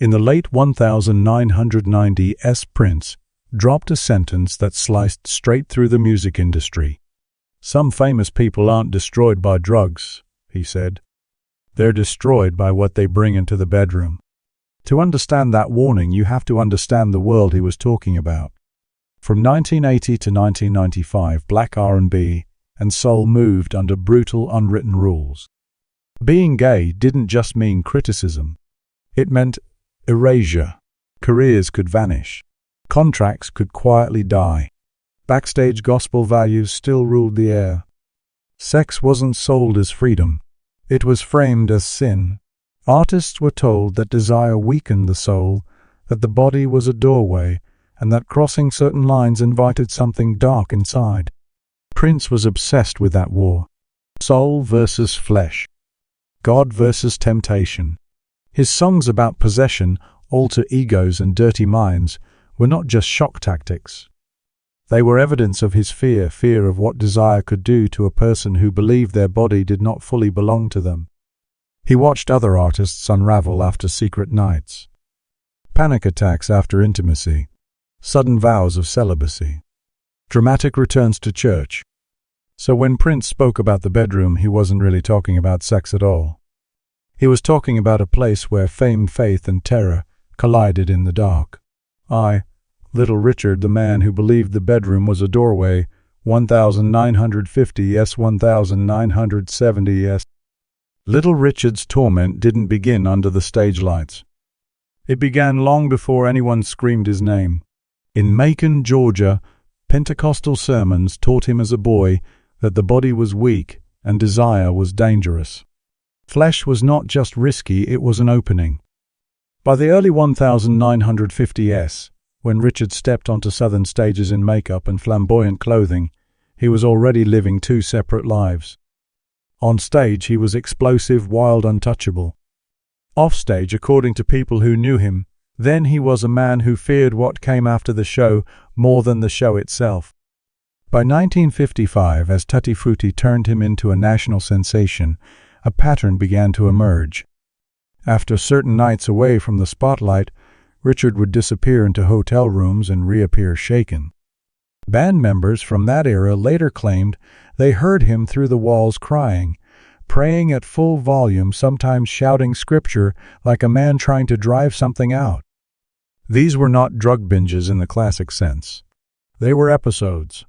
In the late 1990s, Prince dropped a sentence that sliced straight through the music industry. "Some famous people aren't destroyed by drugs," he said. "They're destroyed by what they bring into the bedroom." To understand that warning, you have to understand the world he was talking about. From 1980 to 1995, black R&B and soul moved under brutal, unwritten rules. Being gay didn't just mean criticism. It meant erasure. Careers could vanish. Contracts could quietly die. Backstage gospel values still ruled the air. Sex wasn't sold as freedom. It was framed as sin. Artists were told that desire weakened the soul, that the body was a doorway, and that crossing certain lines invited something dark inside. Prince was obsessed with that war. Soul versus flesh. God versus temptation. His songs about possession, alter egos, and dirty minds were not just shock tactics. They were evidence of his fear of what desire could do to a person who believed their body did not fully belong to them. He watched other artists unravel after secret nights. Panic attacks after intimacy. Sudden vows of celibacy. Dramatic returns to church. So when Prince spoke about the bedroom, he wasn't really talking about sex at all. He was talking about a place where fame, faith, and terror collided in the dark. I, Little Richard, the man who believed the bedroom was a doorway, 1950s, 1970s. Little Richard's torment didn't begin under the stage lights. It began long before anyone screamed his name. In Macon, Georgia, Pentecostal sermons taught him as a boy that the body was weak and desire was dangerous. Flesh was not just risky, it was an opening. By the early 1950s, when Richard stepped onto southern stages in makeup and flamboyant clothing, he was already living two separate lives. On stage, he was explosive, wild, untouchable. Off stage, according to people who knew him, then he was a man who feared what came after the show more than the show itself. By 1955, as Tutti Frutti turned him into a national sensation, a pattern began to emerge. After certain nights away from the spotlight, Richard would disappear into hotel rooms and reappear shaken. Band members from that era later claimed they heard him through the walls crying, praying at full volume, sometimes shouting scripture like a man trying to drive something out. These were not drug binges in the classic sense. They were episodes.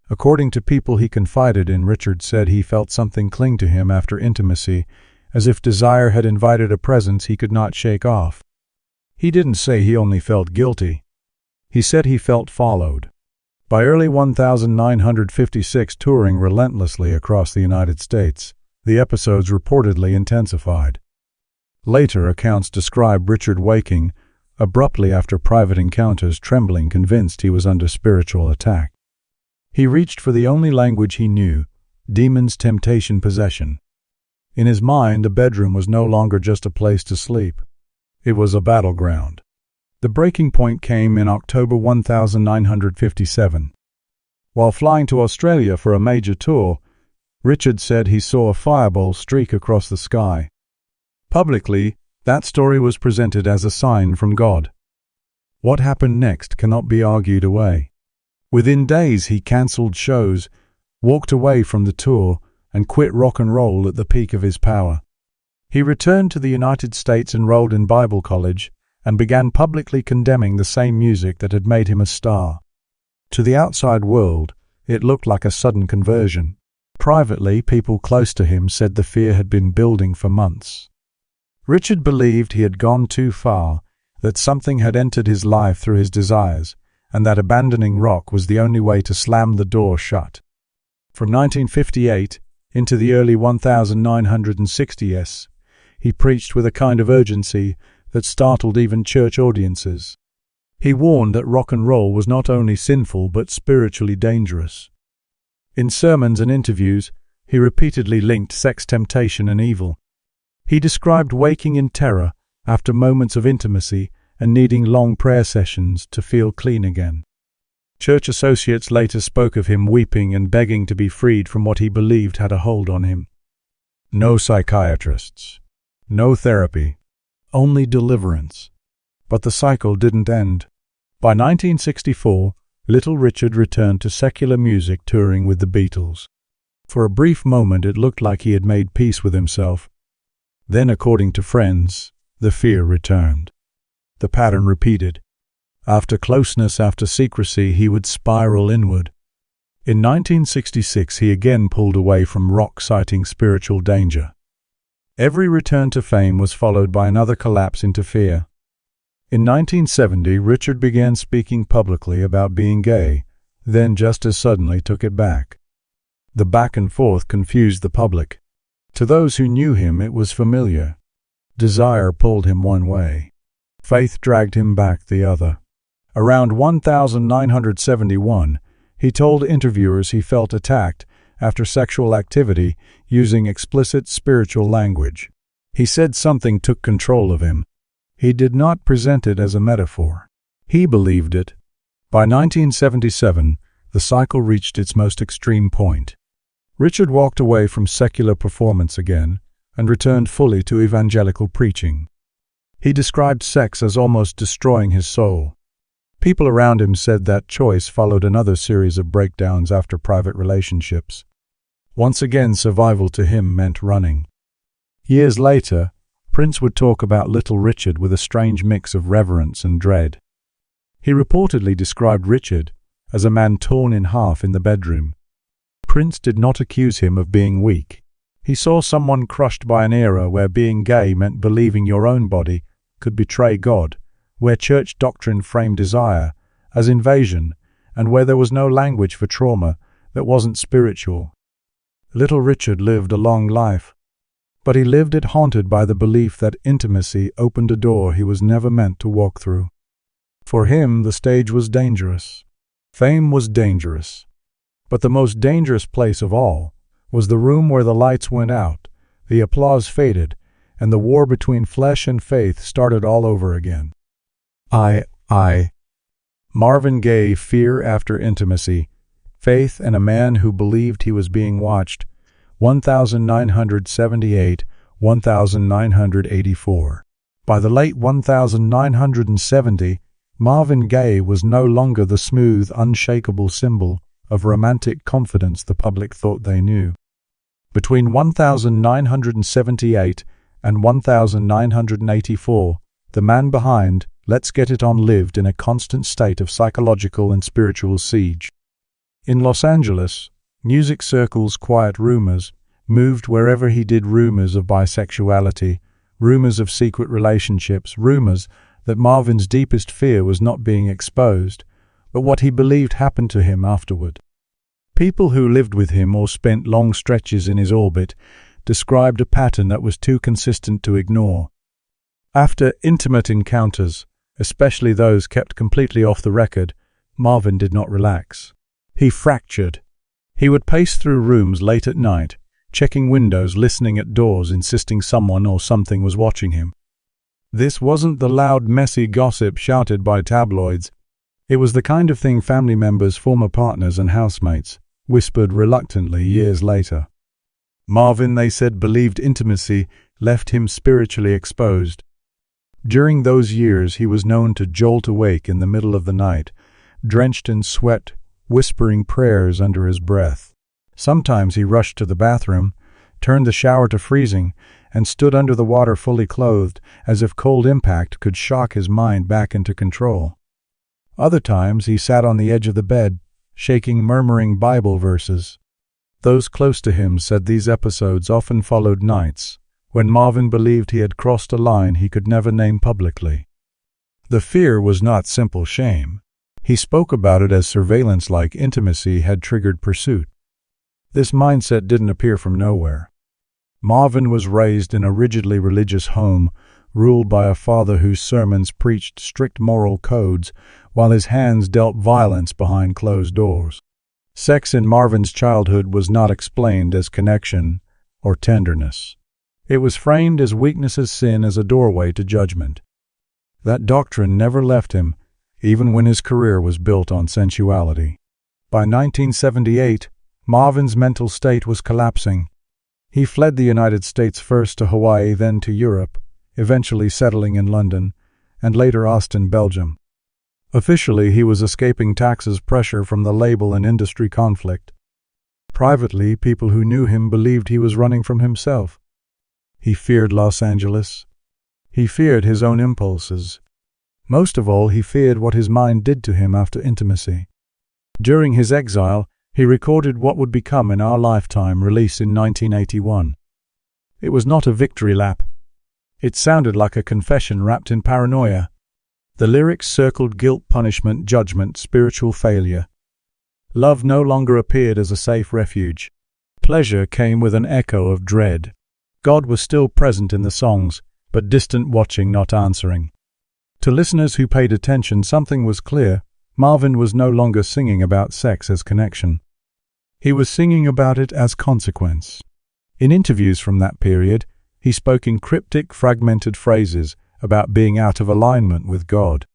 According to people he confided in, Richard said he felt something cling to him after intimacy, as if desire had invited a presence he could not shake off. He didn't say he only felt guilty. He said he felt followed. By early 1956, touring relentlessly across the United States, the episodes reportedly intensified. Later accounts describe Richard waking abruptly after private encounters, trembling, convinced he was under spiritual attack. He reached for the only language he knew: demons, temptation, possession. In his mind, the bedroom was no longer just a place to sleep. It was a battleground. The breaking point came in October 1957. While flying to Australia for a major tour, Richard said he saw a fireball streak across the sky. Publicly, that story was presented as a sign from God. What happened next cannot be argued away. Within days, he cancelled shows, walked away from the tour, and quit rock and roll at the peak of his power. He returned to the United States, enrolled in Bible college, and began publicly condemning the same music that had made him a star. To the outside world, it looked like a sudden conversion. Privately, people close to him said the fear had been building for months. Richard believed he had gone too far, that something had entered his life through his desires, and that abandoning rock was the only way to slam the door shut. From 1958 into the early 1960s, he preached with a kind of urgency that startled even church audiences. He warned that rock and roll was not only sinful but spiritually dangerous. In sermons and interviews, he repeatedly linked sex, temptation, and evil. He described waking in terror after moments of intimacy and needing long prayer sessions to feel clean again. Church associates later spoke of him weeping and begging to be freed from what he believed had a hold on him. No psychiatrists. No therapy. Only deliverance. But the cycle didn't end. By 1964, Little Richard returned to secular music, touring with the Beatles. For a brief moment it looked like he had made peace with himself. Then, according to friends, the fear returned. The pattern repeated. After closeness, after secrecy, he would spiral inward. In 1966 he again pulled away from rock, citing spiritual danger. Every return to fame was followed by another collapse into fear. In 1970, Richard began speaking publicly about being gay, then just as suddenly took it back. The back and forth confused the public. To those who knew him, it was familiar. Desire pulled him one way. Faith dragged him back the other. Around 1971, he told interviewers he felt attacked after sexual activity using explicit spiritual language. He said something took control of him. He did not present it as a metaphor. He believed it. By 1977, the cycle reached its most extreme point. Richard walked away from secular performance again and returned fully to evangelical preaching. He described sex as almost destroying his soul. People around him said that choice followed another series of breakdowns after private relationships. Once again, survival to him meant running. Years later, Prince would talk about Little Richard with a strange mix of reverence and dread. He reportedly described Richard as a man torn in half in the bedroom. Prince did not accuse him of being weak. He saw someone crushed by an era where being gay meant believing your own body could betray God, where church doctrine framed desire as invasion, and where there was no language for trauma that wasn't spiritual. Little Richard lived a long life, but he lived it haunted by the belief that intimacy opened a door he was never meant to walk through. For him, the stage was dangerous. Fame was dangerous. But the most dangerous place of all was the room where the lights went out, the applause faded, and the war between flesh and faith started all over again. Marvin Gaye, Fear After Intimacy, Faith and a Man Who Believed He Was Being Watched, 1978, 1984. By the late 1970, Marvin Gaye was no longer the smooth, unshakable symbol of romantic confidence the public thought they knew. Between 1978 and 1984, the man behind Let's Get It On lived in a constant state of psychological and spiritual siege. In Los Angeles, music circles, quiet rumors moved wherever he did, rumors of bisexuality, rumors of secret relationships, rumors that Marvin's deepest fear was not being exposed, but what he believed happened to him afterward. People who lived with him or spent long stretches in his orbit described a pattern that was too consistent to ignore. After intimate encounters, especially those kept completely off the record, Marvin did not relax. He fractured. He would pace through rooms late at night, checking windows, listening at doors, insisting someone or something was watching him. This wasn't the loud, messy gossip shouted by tabloids. It was the kind of thing family members, former partners, and housemates whispered reluctantly years later. Marvin, they said, believed intimacy left him spiritually exposed. During those years, he was known to jolt awake in the middle of the night, drenched in sweat, whispering prayers under his breath. Sometimes he rushed to the bathroom, turned the shower to freezing, and stood under the water fully clothed, as if cold impact could shock his mind back into control. Other times he sat on the edge of the bed, shaking, murmuring Bible verses. Those close to him said these episodes often followed nights when Marvin believed he had crossed a line he could never name publicly. The fear was not simple shame. He spoke about it as surveillance-like intimacy had triggered pursuit. This mindset didn't appear from nowhere. Marvin was raised in a rigidly religious home, ruled by a father whose sermons preached strict moral codes, while his hands dealt violence behind closed doors. Sex in Marvin's childhood was not explained as connection or tenderness. It was framed as weakness, as sin, as a doorway to judgment. That doctrine never left him, even when his career was built on sensuality. By 1978, Marvin's mental state was collapsing. He fled the United States, first to Hawaii, then to Europe, eventually settling in London, and later Austin, Belgium. Officially, he was escaping taxes pressure from the label and industry conflict. Privately, people who knew him believed he was running from himself. He feared Los Angeles. He feared his own impulses. Most of all, he feared what his mind did to him after intimacy. During his exile, he recorded what would become In Our Lifetime, released in 1981. It was not a victory lap. It sounded like a confession wrapped in paranoia. The lyrics circled guilt, punishment, judgment, spiritual failure. Love no longer appeared as a safe refuge. Pleasure came with an echo of dread. God was still present in the songs, but distant, watching, not answering. To listeners who paid attention, something was clear. Marvin was no longer singing about sex as connection. He was singing about it as consequence. In interviews from that period, he spoke in cryptic, fragmented phrases about being out of alignment with God.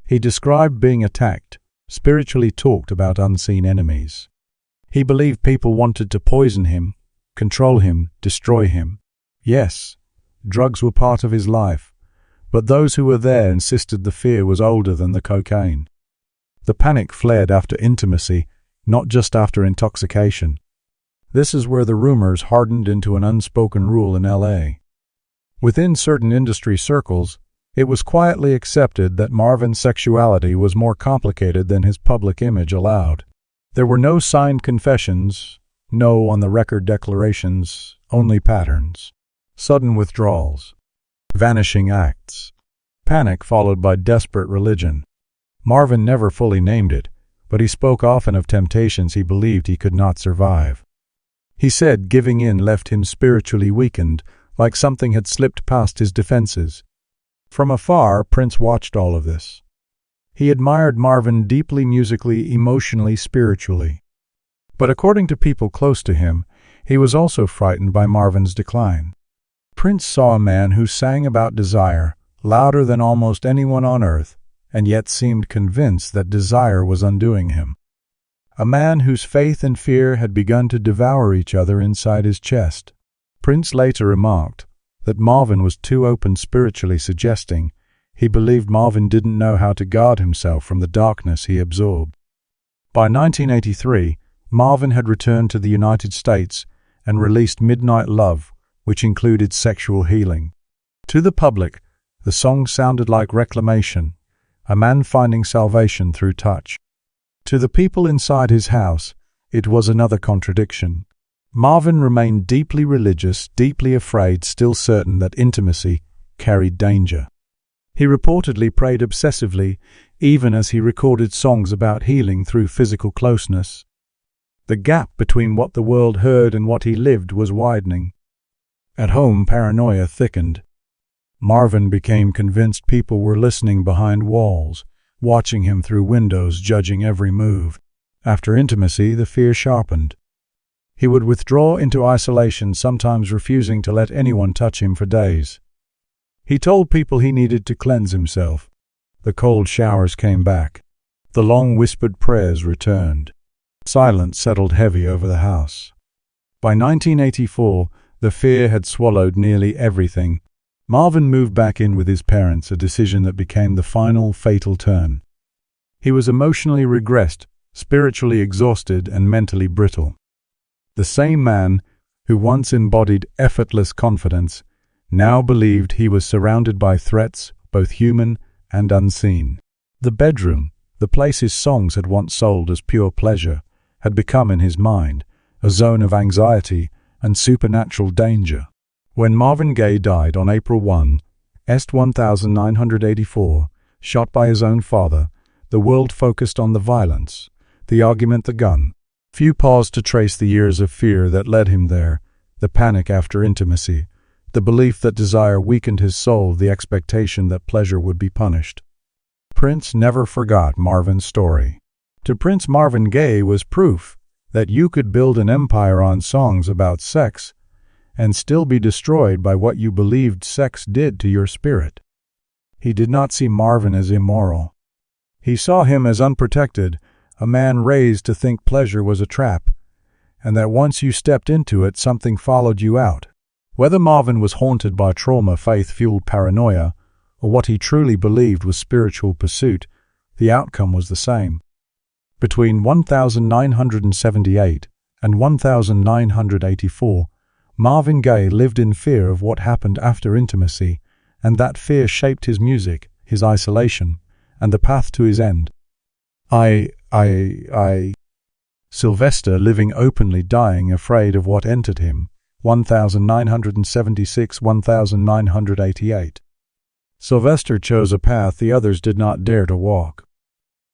He described being attacked, spiritually talked about unseen enemies. He believed people wanted to poison him, control him, destroy him. Yes, drugs were part of his life, but those who were there insisted the fear was older than the cocaine. The panic flared after intimacy, not just after intoxication. This is where the rumors hardened into an unspoken rule in L.A. Within certain industry circles, it was quietly accepted that Marvin's sexuality was more complicated than his public image allowed. There were no signed confessions, no on-the-record declarations, only patterns. Sudden withdrawals. Vanishing acts. Panic followed by desperate religion. Marvin never fully named it, but he spoke often of temptations he believed he could not survive. He said giving in left him spiritually weakened, like something had slipped past his defenses. From afar, Prince watched all of this. He admired Marvin deeply musically, emotionally, spiritually. But according to people close to him, he was also frightened by Marvin's decline. Prince saw a man who sang about desire, louder than almost anyone on earth, and yet seemed convinced that desire was undoing him. A man whose faith and fear had begun to devour each other inside his chest. Prince later remarked that Marvin was too open spiritually, suggesting he believed Marvin didn't know how to guard himself from the darkness he absorbed. By 1983, Marvin had returned to the United States and released Midnight Love, which included sexual healing. To the public, the song sounded like reclamation, a man finding salvation through touch. To the people inside his house, it was another contradiction. Marvin remained deeply religious, deeply afraid, still certain that intimacy carried danger. He reportedly prayed obsessively, even as he recorded songs about healing through physical closeness. The gap between what the world heard and what he lived was widening. At home, paranoia thickened. Marvin became convinced people were listening behind walls, watching him through windows, judging every move. After intimacy, the fear sharpened. He would withdraw into isolation, sometimes refusing to let anyone touch him for days. He told people he needed to cleanse himself. The cold showers came back. The long whispered prayers returned. Silence settled heavy over the house. By 1984, the fear had swallowed nearly everything. Marvin moved back in with his parents, a decision that became the final, fatal turn. He was emotionally regressed, spiritually exhausted, and mentally brittle. The same man who once embodied effortless confidence now believed he was surrounded by threats, both human and unseen. The bedroom, the place his songs had once sold as pure pleasure, had become in his mind a zone of anxiety and supernatural danger. When Marvin Gaye died on April 1, 1984, shot by his own father, the world focused on the violence, the argument, the gun. Few paused to trace the years of fear that led him there, the panic after intimacy, the belief that desire weakened his soul, the expectation that pleasure would be punished. Prince never forgot Marvin's story. To Prince, Marvin Gaye was proof that you could build an empire on songs about sex and still be destroyed by what you believed sex did to your spirit. He did not see Marvin as immoral. He saw him as unprotected, a man raised to think pleasure was a trap, and that once you stepped into it, something followed you out. Whether Marvin was haunted by trauma, faith-fueled paranoia, or what he truly believed was spiritual pursuit, the outcome was the same. Between 1978 and 1984, Marvin Gaye lived in fear of what happened after intimacy, and that fear shaped his music, his isolation, and the path to his end. Sylvester living openly, dying, afraid of what entered him. 1976–1988. Sylvester chose a path the others did not dare to walk.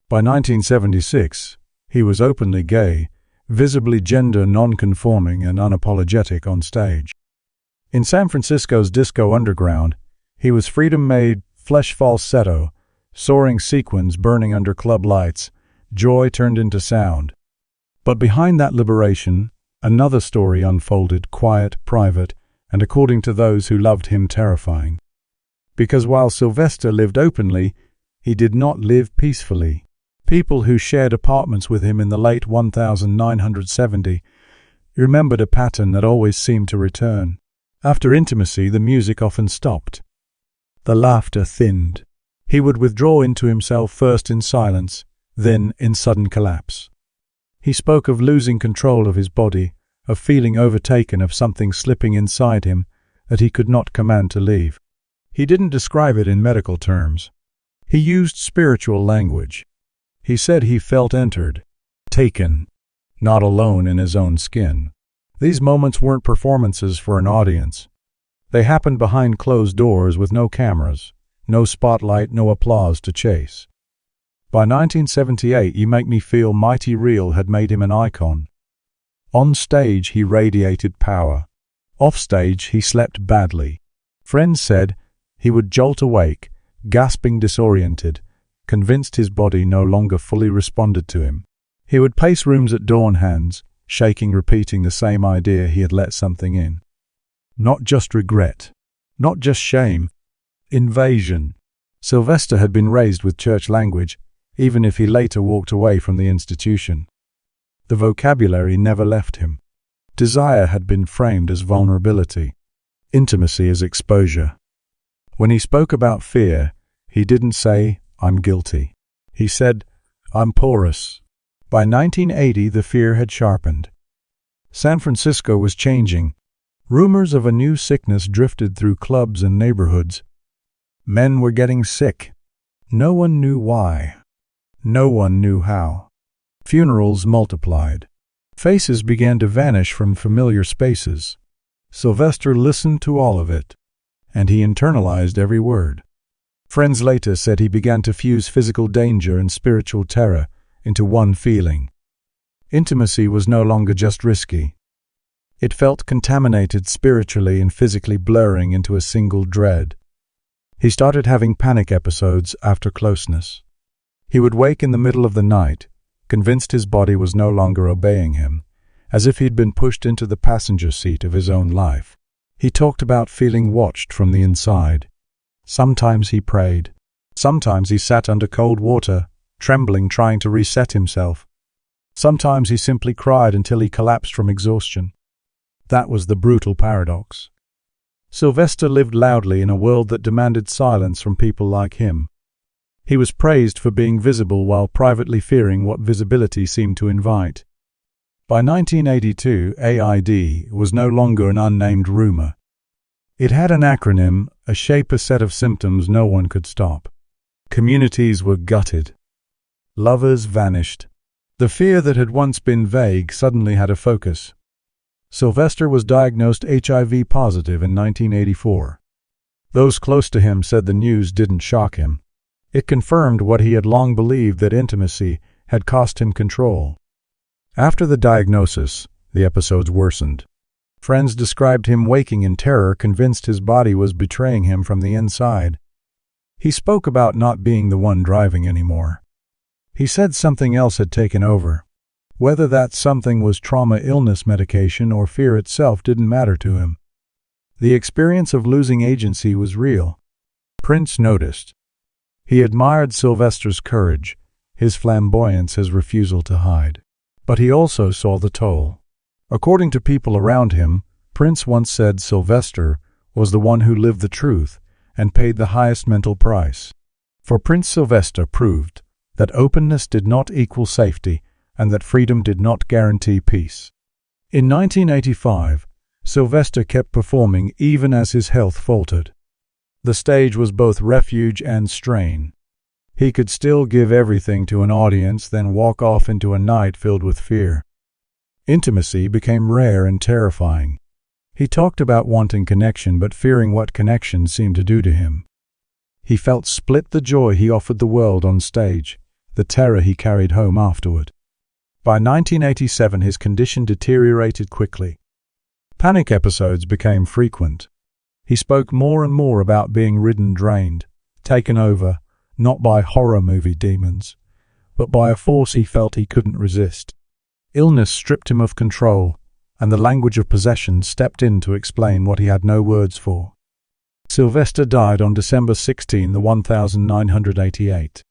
By 1976, he was openly gay, visibly gender non-conforming and unapologetic on stage. In San Francisco's disco underground, he was freedom-made, flesh falsetto, soaring sequins burning under club lights, joy turned into sound. But behind that liberation, another story unfolded, quiet, private, and according to those who loved him, terrifying. Because while Sylvester lived openly, he did not live peacefully. People who shared apartments with him in the late 1970s remembered a pattern that always seemed to return. After intimacy, the music often stopped. The laughter thinned. He would withdraw into himself, first in silence, then in sudden collapse. He spoke of losing control of his body, of feeling overtaken, of something slipping inside him that he could not command to leave. He didn't describe it in medical terms. He used spiritual language. He said he felt entered, taken, not alone in his own skin. These moments weren't performances for an audience. They happened behind closed doors with no cameras, no spotlight, no applause to chase. By 1978, You Make Me Feel Mighty Real had made him an icon. On stage, he radiated power. Off stage, he slept badly. Friends said he would jolt awake, gasping, disoriented, convinced his body no longer fully responded to him. He would pace rooms at dawn, hands shaking, repeating the same idea: he had let something in. Not just regret, not just shame, invasion. Sylvester had been raised with church language, even if he later walked away from the institution. The vocabulary never left him. Desire had been framed as vulnerability, intimacy as exposure. When he spoke about fear, he didn't say, "I'm guilty." He said, "I'm porous." By 1980, the fear had sharpened. San Francisco was changing. Rumors of a new sickness drifted through clubs and neighborhoods. Men were getting sick. No one knew why. No one knew how. Funerals multiplied. Faces began to vanish from familiar spaces. Sylvester listened to all of it, and he internalized every word. Friends later said he began to fuse physical danger and spiritual terror into one feeling. Intimacy was no longer just risky. It felt contaminated, spiritually and physically blurring into a single dread. He started having panic episodes after closeness. He would wake in the middle of the night, convinced his body was no longer obeying him, as if he'd been pushed into the passenger seat of his own life. He talked about feeling watched from the inside. Sometimes he prayed. Sometimes he sat under cold water, trembling, trying to reset himself. Sometimes he simply cried until he collapsed from exhaustion. That was the brutal paradox. Sylvester lived loudly in a world that demanded silence from people like him. He was praised for being visible while privately fearing what visibility seemed to invite. By 1982, AID was no longer an unnamed rumor. It had an acronym, a shape, a set of symptoms no one could stop. Communities were gutted. Lovers vanished. The fear that had once been vague suddenly had a focus. Sylvester was diagnosed HIV positive in 1984. Those close to him said the news didn't shock him. It confirmed what he had long believed, that intimacy had cost him control. After the diagnosis, the episodes worsened. Friends described him waking in terror, convinced his body was betraying him from the inside. He spoke about not being the one driving anymore. He said something else had taken over. Whether that something was trauma, illness, medication, or fear itself didn't matter to him. The experience of losing agency was real. Prince noticed. He admired Sylvester's courage, his flamboyance, his refusal to hide. But he also saw the toll. According to people around him, Prince once said Sylvester was the one who lived the truth, and paid the highest mental price. For Prince Sylvester proved that openness did not equal safety and that freedom did not guarantee peace. In 1985, Sylvester kept performing even as his health faltered. The stage was both refuge and strain. He could still give everything to an audience, then walk off into a night filled with fear. Intimacy became rare and terrifying. He talked about wanting connection but fearing what connection seemed to do to him. He felt split: the joy he offered the world on stage, the terror he carried home afterward. By 1987, his condition deteriorated quickly. Panic episodes became frequent. He spoke more and more about being ridden, drained, taken over, not by horror movie demons, but by a force he felt he couldn't resist. Illness stripped him of control, and the language of possession stepped in to explain what he had no words for. Sylvester died on December 16, 1988.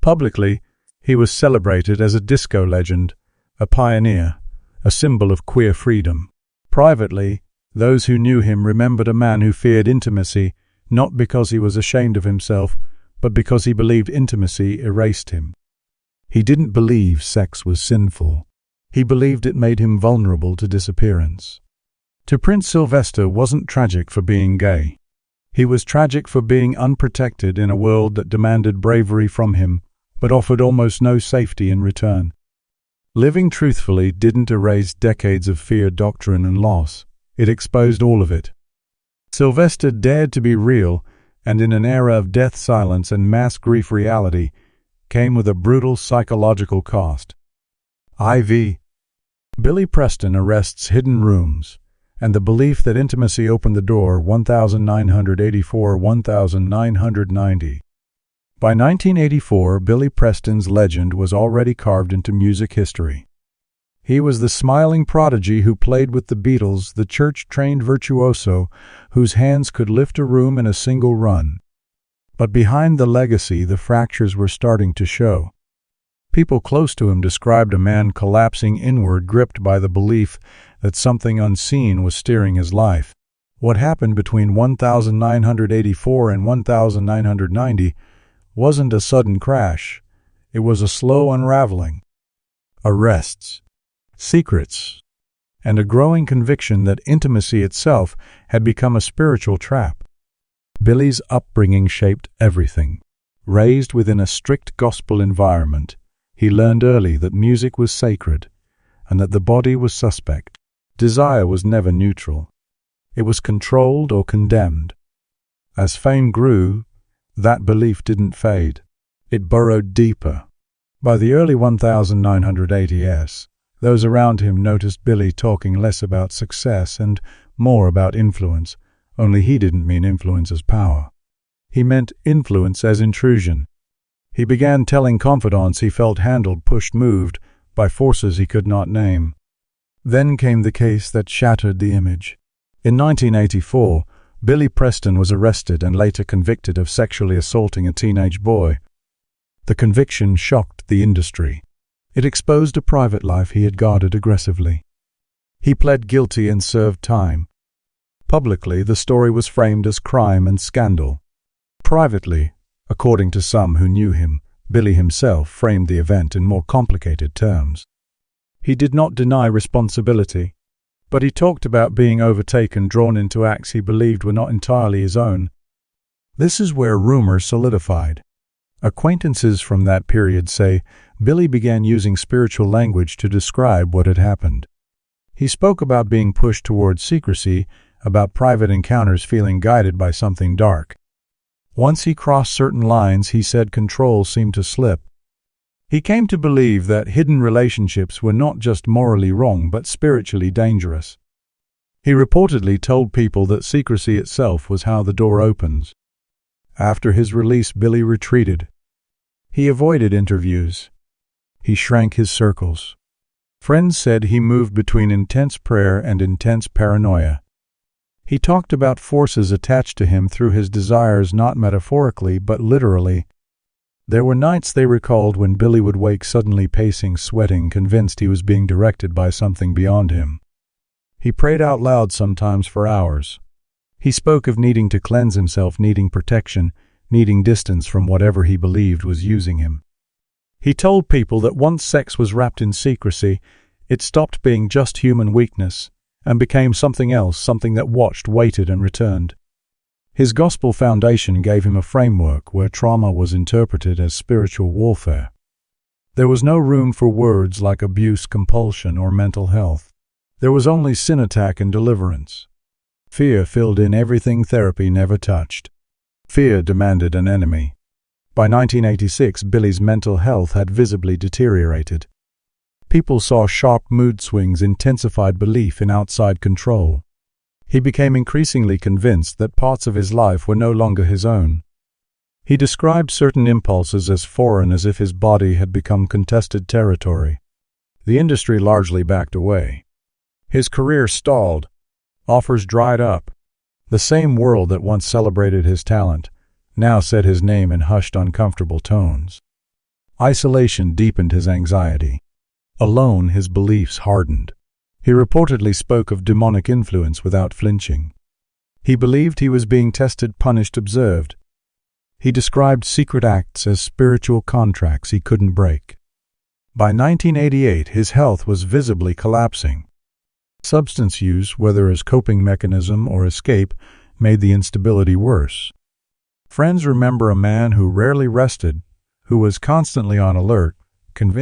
Publicly, he was celebrated as a disco legend, a pioneer, a symbol of queer freedom. Privately, those who knew him remembered a man who feared intimacy, not because he was ashamed of himself, but because he believed intimacy erased him. He didn't believe sex was sinful. He believed it made him vulnerable to disappearance. To Prince, Sylvester wasn't tragic for being gay. He was tragic for being unprotected in a world that demanded bravery from him, but offered almost no safety in return. Living truthfully didn't erase decades of fear, doctrine, and loss. It exposed all of it. Sylvester dared to be real, and in an era of death, silence, and mass grief, reality came with a brutal psychological cost. IV. Billy Preston arrests hidden rooms, and the belief that intimacy opened the door. 1984–1990. By 1984, Billy Preston's legend was already carved into music history. He was the smiling prodigy who played with the Beatles, the church-trained virtuoso whose hands could lift a room in a single run. But behind the legacy, the fractures were starting to show. People close to him described a man collapsing inward, gripped by the belief that something unseen was steering his life. What happened between 1984 and 1990 wasn't a sudden crash. It was a slow unraveling. Arrests, secrets, and a growing conviction that intimacy itself had become a spiritual trap. Billy's upbringing shaped everything. Raised within a strict gospel environment, he learned early that music was sacred and that the body was suspect. Desire was never neutral. It was controlled or condemned. As fame grew, that belief didn't fade. It burrowed deeper. By the early 1980s, those around him noticed Billy talking less about success and more about influence, only he didn't mean influence as power. He meant influence as intrusion. He began telling confidants he felt handled, pushed, moved by forces he could not name. Then came the case that shattered the image. In 1984, Billy Preston was arrested and later convicted of sexually assaulting a teenage boy. The conviction shocked the industry. It exposed a private life he had guarded aggressively. He pled guilty and served time. Publicly, the story was framed as crime and scandal. Privately, according to some who knew him, Billy himself framed the event in more complicated terms. He did not deny responsibility, but he talked about being overtaken, drawn into acts he believed were not entirely his own. This is where rumor solidified. Acquaintances from that period say Billy began using spiritual language to describe what had happened. He spoke about being pushed towards secrecy, about private encounters, feeling guided by something dark. Once he crossed certain lines, he said control seemed to slip. He came to believe that hidden relationships were not just morally wrong but spiritually dangerous. He reportedly told people that secrecy itself was how the door opens. After his release, Billy retreated. He avoided interviews. He shrank his circles. Friends said he moved between intense prayer and intense paranoia. He talked about forces attached to him through his desires, not metaphorically but literally. There were nights, they recalled, when Billy would wake suddenly pacing, sweating, convinced he was being directed by something beyond him. He prayed out loud sometimes for hours. He spoke of needing to cleanse himself, needing protection, needing distance from whatever he believed was using him. He told people that once sex was wrapped in secrecy, it stopped being just human weakness and became something else, something that watched, waited, and returned. His gospel foundation gave him a framework where trauma was interpreted as spiritual warfare. There was no room for words like abuse, compulsion, or mental health. There was only sin, attack, and deliverance. Fear filled in everything therapy never touched. Fear demanded an enemy. By 1986, Billy's mental health had visibly deteriorated. People saw sharp mood swings, intensified belief in outside control. He became increasingly convinced that parts of his life were no longer his own. He described certain impulses as foreign, as if his body had become contested territory. The industry largely backed away. His career stalled. Offers dried up. The same world that once celebrated his talent now said his name in hushed, uncomfortable tones. Isolation deepened his anxiety. Alone, his beliefs hardened. He reportedly spoke of demonic influence without flinching. He believed he was being tested, punished, observed. He described secret acts as spiritual contracts he couldn't break. By 1988, his health was visibly collapsing. Substance use, whether as coping mechanism or escape, made the instability worse. Friends remember a man who rarely rested, who was constantly on alert, convinced